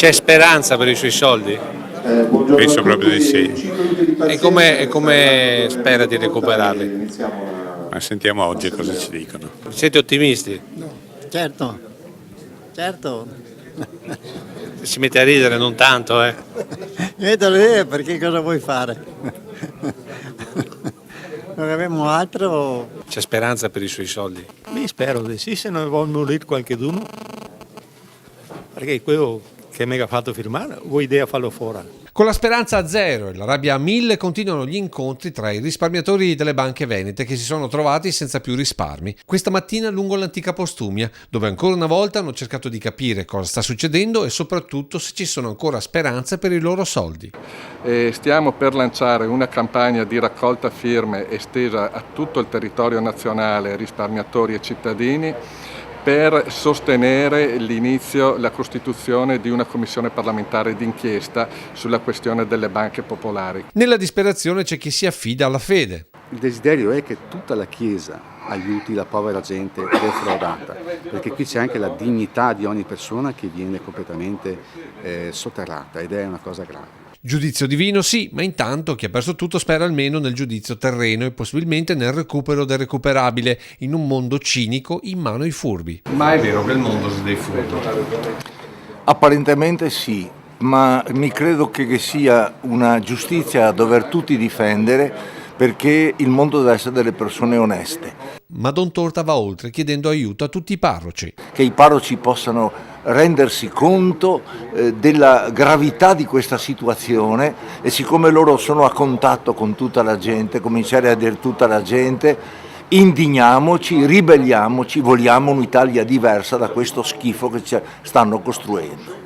C'è speranza per i suoi soldi? Penso proprio di sì. E come spera di recuperarli? Ma sentiamo oggi cosa ci dicono. Siete ottimisti? Certo, certo. Si mette a ridere, non tanto, eh? Vedo lì perché cosa vuoi fare? Non abbiamo altro. C'è speranza per i suoi soldi? Mi spero di sì, se non vuol morire qualcuno, perché quello che mi ha fatto firmare, vuoi idea farlo fuori. Con la speranza a zero e la rabbia a 1000 continuano gli incontri tra i risparmiatori delle banche venete che si sono trovati senza più risparmi. Questa mattina lungo l'antica Postumia, dove ancora una volta hanno cercato di capire cosa sta succedendo e soprattutto se ci sono ancora speranze per i loro soldi. Stiamo per lanciare una campagna di raccolta firme estesa a tutto il territorio nazionale, risparmiatori e cittadini, per sostenere la costituzione di una commissione parlamentare d'inchiesta sulla questione delle banche popolari. Nella disperazione c'è chi si affida alla fede. Il desiderio è che tutta la Chiesa aiuti la povera gente defraudata, perché qui c'è anche la dignità di ogni persona che viene completamente sotterrata ed è una cosa grave. Giudizio divino sì, ma intanto chi ha perso tutto spera almeno nel giudizio terreno e possibilmente nel recupero del recuperabile in un mondo cinico in mano ai furbi. Ma è vero che il mondo si dei furbi? Apparentemente sì, ma mi credo che sia una giustizia a dover tutti difendere, perché il mondo deve essere delle persone oneste. Ma Don Torta va oltre chiedendo aiuto a tutti i parroci. Che i parroci possano rendersi conto della gravità di questa situazione e siccome loro sono a contatto con tutta la gente, cominciare a dire tutta la gente, indigniamoci, ribelliamoci, vogliamo un'Italia diversa da questo schifo che ci stanno costruendo.